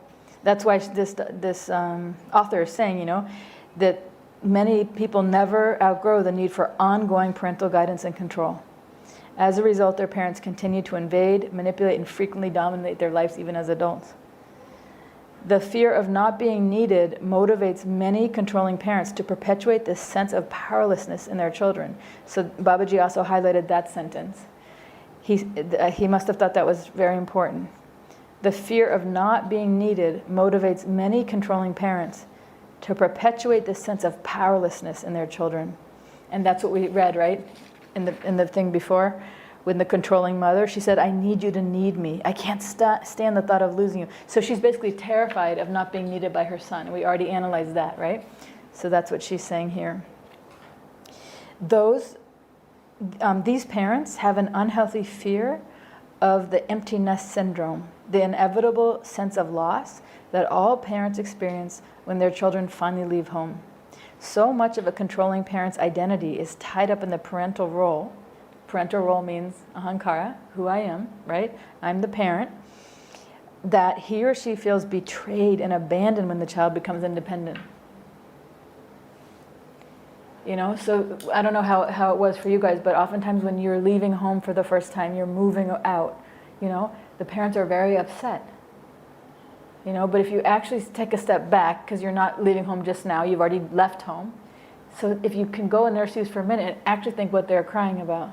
That's why this author is saying, you know, that many people never outgrow the need for ongoing parental guidance and control. As a result, their parents continue to invade, manipulate, and frequently dominate their lives even as adults. The fear of not being needed motivates many controlling parents to perpetuate this sense of powerlessness in their children. So Babaji also highlighted that sentence. He must have thought that was very important. The fear of not being needed motivates many controlling parents to perpetuate this sense of powerlessness in their children. And that's what we read, right? In the thing before, with the controlling mother, she said, I need you to need me. I can't stand the thought of losing you. So she's basically terrified of not being needed by her son. We already analyzed that, right? So that's what she's saying here. These parents have an unhealthy fear of the empty nest syndrome, the inevitable sense of loss that all parents experience when their children finally leave home. So much of a controlling parent's identity is tied up in the parental role. Parental role means ahankara, who I am, right? I'm the parent. That he or she feels betrayed and abandoned when the child becomes independent. You know, so I don't know how it was for you guys, but oftentimes when you're leaving home for the first time, you're moving out, you know, the parents are very upset. You know, but if you actually take a step back, because you're not leaving home just now, you've already left home. So if you can go in their shoes for a minute and actually think what they're crying about.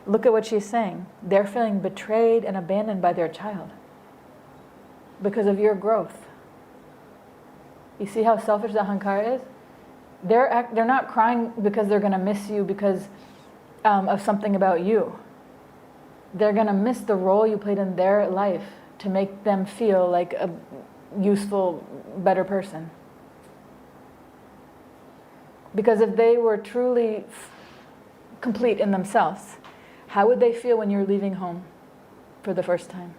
Look at what she's saying. They're feeling betrayed and abandoned by their child because of your growth. You see how selfish the ahankara is? They're not crying because they're going to miss you because of something about you. They're going to miss the role you played in their life to make them feel like a useful, better person. Because if they were truly complete in themselves, how would they feel when you're leaving home for the first time?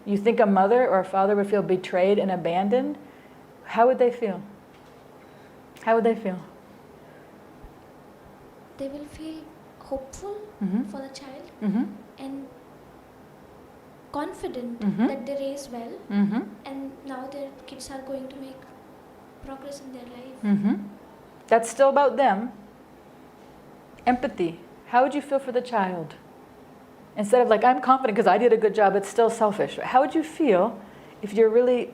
You think a mother or a father would feel betrayed and abandoned? How would they feel? How would they feel? They will feel hopeful for the child and confident that they raise well and now their kids are going to make progress in their life. That's still about them. Empathy. How would you feel for the child? Instead of like, I'm confident because I did a good job, it's still selfish. How would you feel if you're really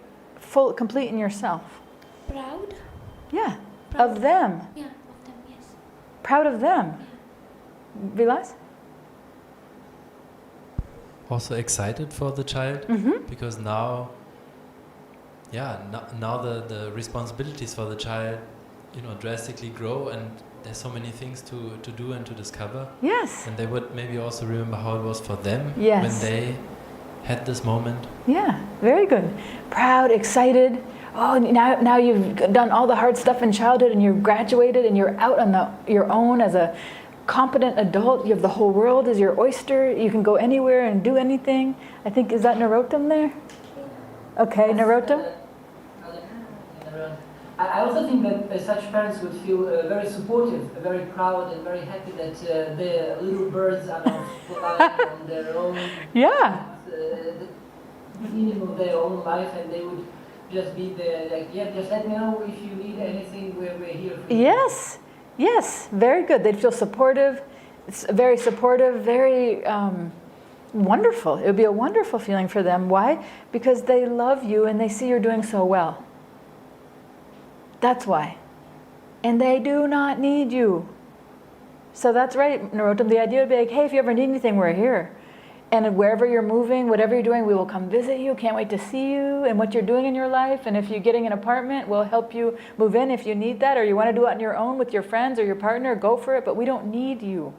complete in yourself? Proud? Yeah. Proud. Of them. Yeah, of them, yes. Proud of them. Yeah. Vilas? Also excited for the child because now the responsibilities for the child, you know, drastically grow and there's so many things to do and to discover. Yes. And they would maybe also remember how it was for them Yes. when they had this moment. Yeah, very good. Proud, excited. Oh, now you've done all the hard stuff in childhood and you've graduated and you're out on your own as a competent adult. You have the whole world as your oyster. You can go anywhere and do anything. I think, is that Narottam there? Okay, Narottam? I also think that such parents would feel very supportive, very proud and very happy that the little birds are now flying on their own. Yeah. The beginning of their own life, and they would just be there, like, yeah, just let me know if you need anything, we're here for you. Yes, yes, very good. They'd feel supportive. It's very supportive, very wonderful. It would be a wonderful feeling for them. Why? Because they love you and they see you're doing so well. That's why. And they do not need you. So that's right, Narottam. The idea would be like, hey, if you ever need anything, we're here. And wherever you're moving, whatever you're doing, we will come visit you. Can't wait to see you and what you're doing in your life. And if you're getting an apartment, we'll help you move in if you need that. Or you want to do it on your own with your friends or your partner, go for it. But we don't need you.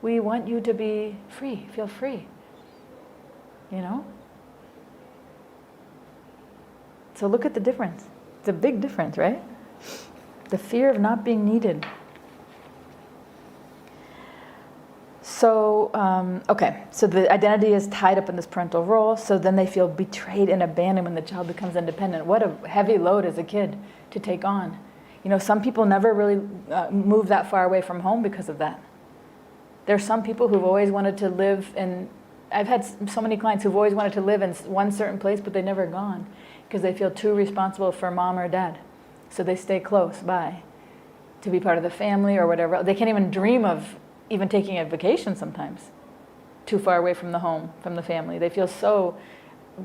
We want you to be free, feel free. You know? So look at the difference. It's a big difference, right? The fear of not being needed. So, okay, so the identity is tied up in this parental role, so then they feel betrayed and abandoned when the child becomes independent. What a heavy load as a kid to take on. You know, some people never really move that far away from home because of that. There's some people who've always wanted to live I've had so many clients who've always wanted to live in one certain place, but they've never gone because they feel too responsible for mom or dad. So they stay close by to be part of the family or whatever. They can't even dream of even taking a vacation sometimes, too far away from the home, from the family. They feel so,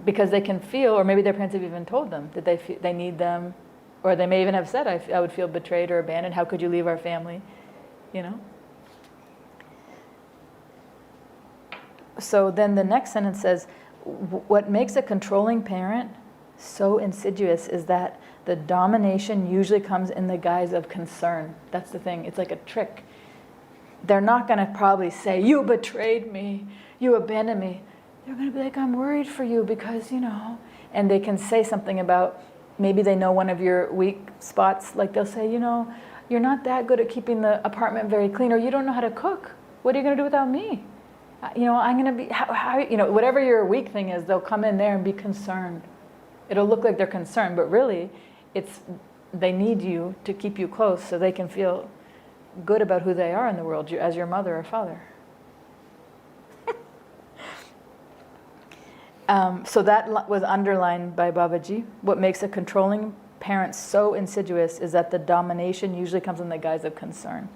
because they can feel, or maybe their parents have even told them that they need them, or they may even have said, I would feel betrayed or abandoned. How could you leave our family? You know? So then the next sentence says, what makes a controlling parent so insidious is that the domination usually comes in the guise of concern. That's the thing. It's like a trick. They're not going to probably say, you betrayed me, you abandoned me. They're going to be like, I'm worried for you because, you know. And they can say something about, maybe they know one of your weak spots. Like they'll say, you know, you're not that good at keeping the apartment very clean, or you don't know how to cook. What are you going to do without me? You know, I'm going to be, you know, whatever your weak thing is, they'll come in there and be concerned. It'll look like they're concerned, but really, they need you to keep you close so they can feel good about who they are in the world as your mother or father. So that was underlined by Babaji. What makes a controlling parent so insidious is that the domination usually comes in the guise of concern.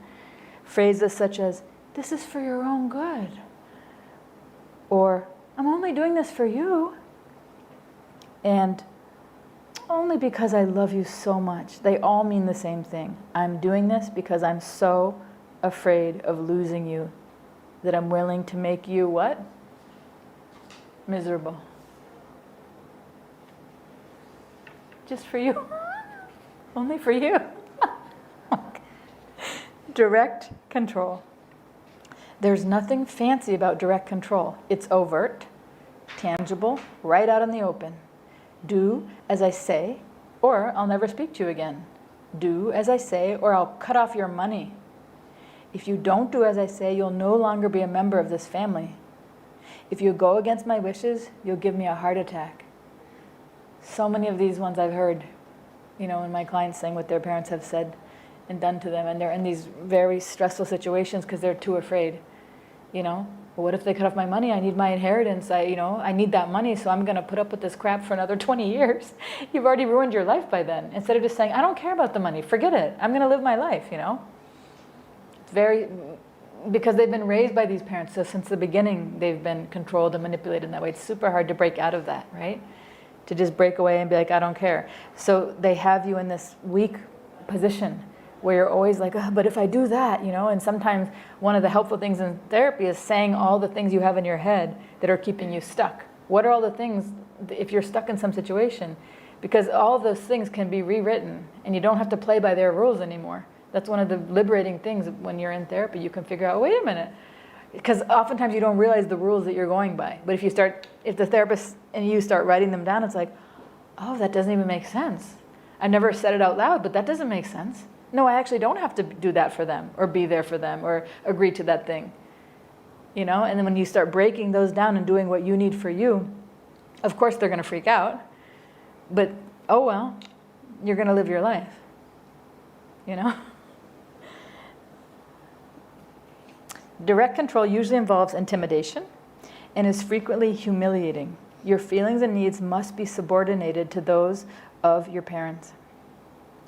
Phrases such as, this is for your own good, or I'm only doing this for you, and only because I love you so much. They all mean the same thing. I'm doing this because I'm so afraid of losing you that I'm willing to make you what? Miserable. Just for you. Only for you. Direct control. There's nothing fancy about direct control. It's overt, tangible, right out in the open. Do as I say, or I'll never speak to you again. Do as I say, or I'll cut off your money. If you don't do as I say, you'll no longer be a member of this family. If you go against my wishes, you'll give me a heart attack. So many of these ones I've heard, you know, when my clients saying what their parents have said and done to them, and they're in these very stressful situations because they're too afraid, you know. Well, what if they cut off my money? I need my inheritance. I need that money, so I'm going to put up with this crap for another 20 years. You've already ruined your life by then. Instead of just saying, I don't care about the money, forget it. I'm going to live my life, you know. It's because they've been raised by these parents, so since the beginning they've been controlled and manipulated in that way. It's super hard to break out of that, right? To just break away and be like, I don't care. So they have you in this weak position where you're always like, oh, but if I do that, you know, and sometimes one of the helpful things in therapy is saying all the things you have in your head that are keeping you stuck. What are all the things, if you're stuck in some situation? Because all those things can be rewritten, and you don't have to play by their rules anymore. That's one of the liberating things when you're in therapy. You can figure out, wait a minute. Because oftentimes you don't realize the rules that you're going by. But if the therapist and you start writing them down, it's like, oh, that doesn't even make sense. I never said it out loud, but that doesn't make sense. No, I actually don't have to do that for them, or be there for them, or agree to that thing. You know, and then when you start breaking those down and doing what you need for you, of course they're going to freak out. But, oh well, you're going to live your life. You know? Direct control usually involves intimidation and is frequently humiliating. Your feelings and needs must be subordinated to those of your parents.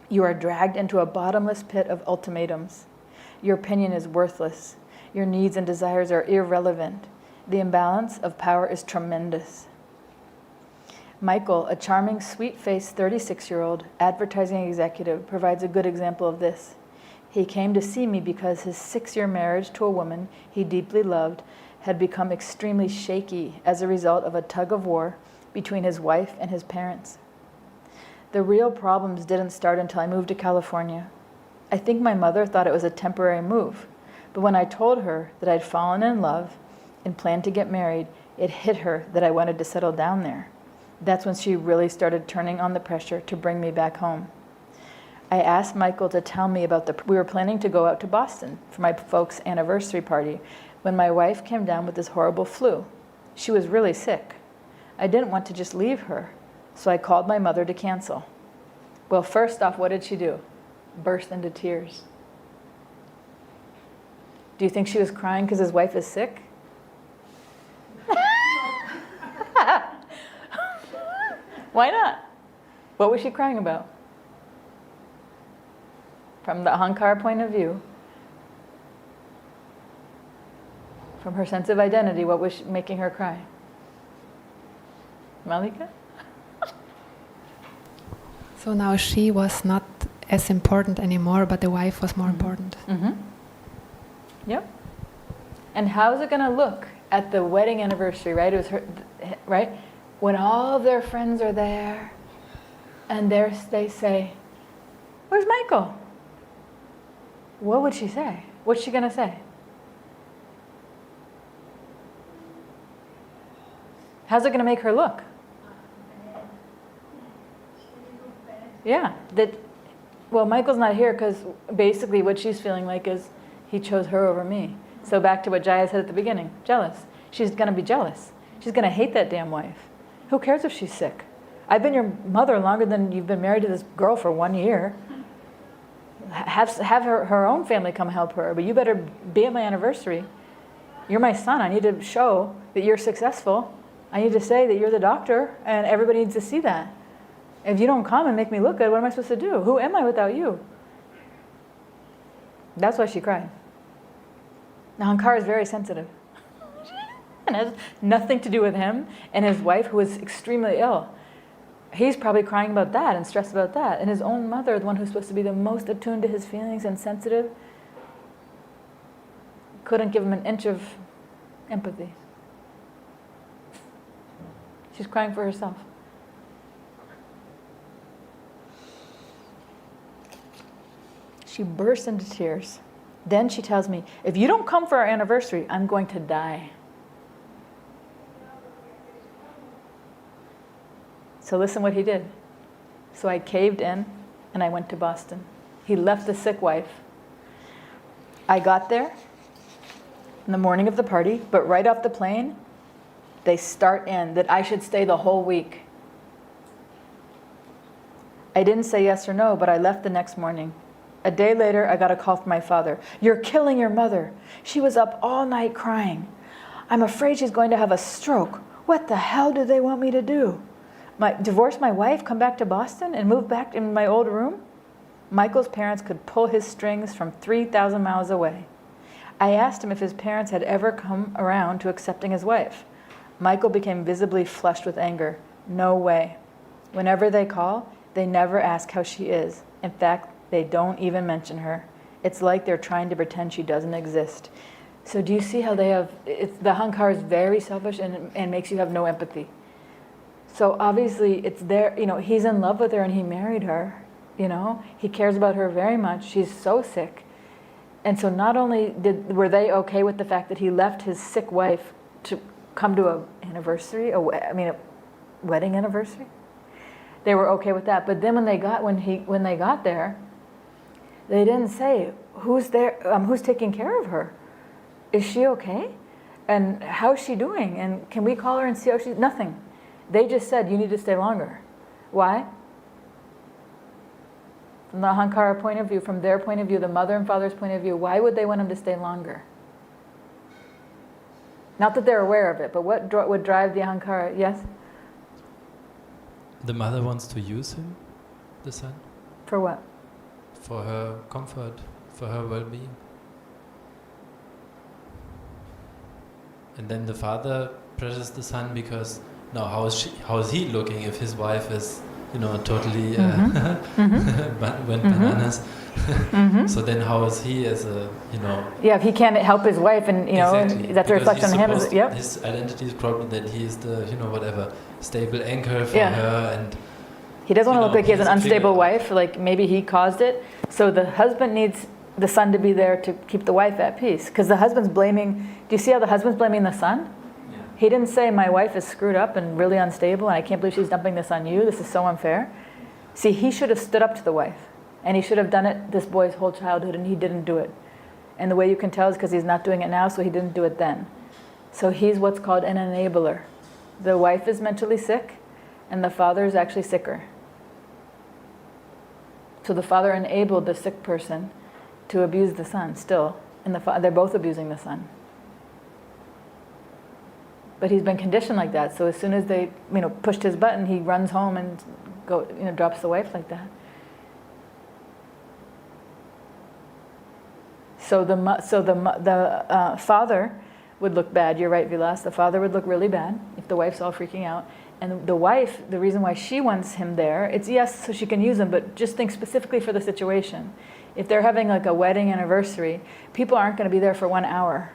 You are dragged into a bottomless pit of ultimatums. Your opinion is worthless. Your needs and desires are irrelevant. The imbalance of power is tremendous. Michael, a charming, sweet-faced 36-year-old advertising executive, provides a good example of this. He came to see me because his 6-year marriage to a woman he deeply loved had become extremely shaky as a result of a tug-of-war between his wife and his parents. The real problems didn't start until I moved to California. I think my mother thought it was a temporary move, but when I told her that I'd fallen in love and planned to get married, it hit her that I wanted to settle down there. That's when she really started turning on the pressure to bring me back home. I asked Michael to tell me about we were planning to go out to Boston for my folks' anniversary party when my wife came down with this horrible flu. She was really sick. I didn't want to just leave her, so I called my mother to cancel. Well, first off, what did she do? Burst into tears. Do you think she was crying because his wife is sick? Why not? What was she crying about? From the ahankara point of view, from her sense of identity, what was making her cry? Malika? So now she was not as important anymore, but the wife was more important. Mm-hmm. Yep. And how's it going to look at the wedding anniversary, right? It was her, right? When all of their friends are there, and they say, "Where's Michael?" What would she say? What's she going to say? How's it going to make her look? Yeah, well, Michael's not here because basically what she's feeling like is he chose her over me. So back to what Jaya said at the beginning, jealous. She's going to be jealous. She's going to hate that damn wife. Who cares if she's sick? I've been your mother longer than you've been married to this girl for 1 year. Have her own family come help her, but you better be at my anniversary. You're my son. I need to show that you're successful. I need to say that you're the doctor, and everybody needs to see that. If you don't come and make me look good, what am I supposed to do? Who am I without you? That's why she cried. Now, Ahankara is very sensitive. And has nothing to do with him and his wife, who is extremely ill. He's probably crying about that and stressed about that. And his own mother, the one who's supposed to be the most attuned to his feelings and sensitive, couldn't give him an inch of empathy. She's crying for herself. She bursts into tears. Then she tells me, "If you don't come for our anniversary, I'm going to die." So listen what he did. So I caved in and I went to Boston. He left the sick wife. I got there in the morning of the party, but right off the plane, they start in that I should stay the whole week. I didn't say yes or no, but I left the next morning. A day later, I got a call from my father. "You're killing your mother. She was up all night crying. I'm afraid she's going to have a stroke. What the hell do they want me to do? Divorce my wife, come back to Boston, and move back in my old room?" Michael's parents could pull his strings from 3,000 miles away. I asked him if his parents had ever come around to accepting his wife. Michael became visibly flushed with anger. "No way. Whenever they call, they never ask how she is. In fact, they don't even mention her. It's like they're trying to pretend she doesn't exist." So do you see how they have, the Ahankara is very selfish and makes you have no empathy. So obviously it's there, he's in love with her and he married her, he cares about her very much. She's so sick. And so not only were they okay with the fact that he left his sick wife to come to a wedding anniversary, they were okay with that. But then when they got there, they didn't say, "Who's there? Who's taking care of her? Is she okay? And how's she doing? And can we call her and see how she's..." Nothing. They just said, "You need to stay longer." Why? From the Ahankara point of view, from their point of view, the mother and father's point of view, why would they want him to stay longer? Not that they're aware of it, but what would drive the Ahankara? Yes? The mother wants to use him, the son, For what? for her comfort, for her well-being. And then the father pressures the son because now how is he looking if his wife is totally went bananas. So then how is he as a Yeah, if he can't help his wife and exactly. that's a Because reflection on him. Yep. His identity is probably that he is the whatever stable anchor for Yeah. her, and He doesn't want to look like he has an he's a unstable figure. wife, like maybe he caused it. So the husband needs the son to be there to keep the wife at peace. Because the husband's blaming, do you see how the husband's blaming the son? Yeah. He didn't say, "My wife is screwed up and really unstable and I can't believe she's dumping this on you. This is so unfair." See, he should have stood up to the wife. And he should have done it this boy's whole childhood, and he didn't do it. And the way you can tell is because he's not doing it now, so he didn't do it then. So he's what's called an enabler. The wife is mentally sick, and the father is actually sicker. So the father enabled the sick person to abuse the son still, and they're both abusing the son. But he's been conditioned like that. So as soon as they, pushed his button, he runs home and drops the wife like that. So the father would look bad. You're right, Vilas. The father would look really bad if the wife's all freaking out. And the wife, the reason why she wants him there, it's yes, so she can use him, but just think specifically for the situation. If they're having like a wedding anniversary, people aren't going to be there for 1 hour.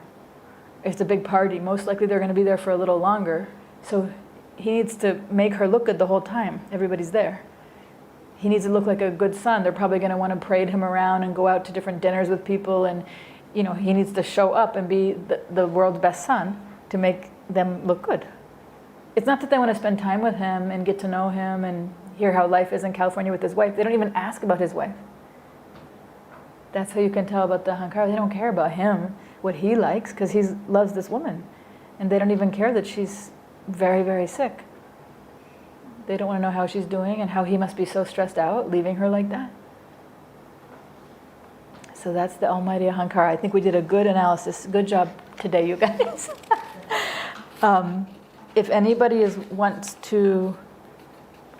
If it's a big party, most likely they're going to be there for a little longer. So he needs to make her look good the whole time. Everybody's there. He needs to look like a good son. They're probably going to want to parade him around and go out to different dinners with people. And, he needs to show up and be the world's best son to make them look good. It's not that they want to spend time with him and get to know him and hear how life is in California with his wife. They don't even ask about his wife. That's how you can tell about the Ahankara. They don't care about him, what he likes, because he loves this woman. And they don't even care that she's very, very sick. They don't want to know how she's doing and how he must be so stressed out leaving her like that. So that's the almighty Ahankara. I think we did a good analysis. Good job today, you guys. If anybody wants to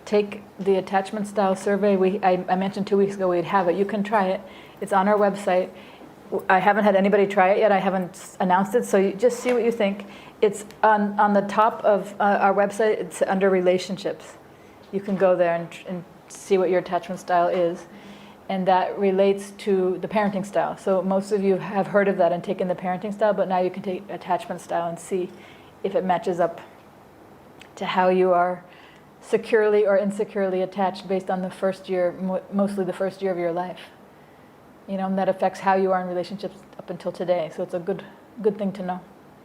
take the attachment style survey, I mentioned 2 weeks ago we'd have it. You can try it. It's on our website. I haven't had anybody try it yet. I haven't announced it, so you just see what you think. It's on the top of our website. It's under relationships. You can go there and see what your attachment style is. And that relates to the parenting style. So most of you have heard of that and taken the parenting style, but now you can take attachment style and see if it matches up to how you are securely or insecurely attached based on the first year, mostly the first year of your life. And that affects how you are in relationships up until today. So it's a good thing to know.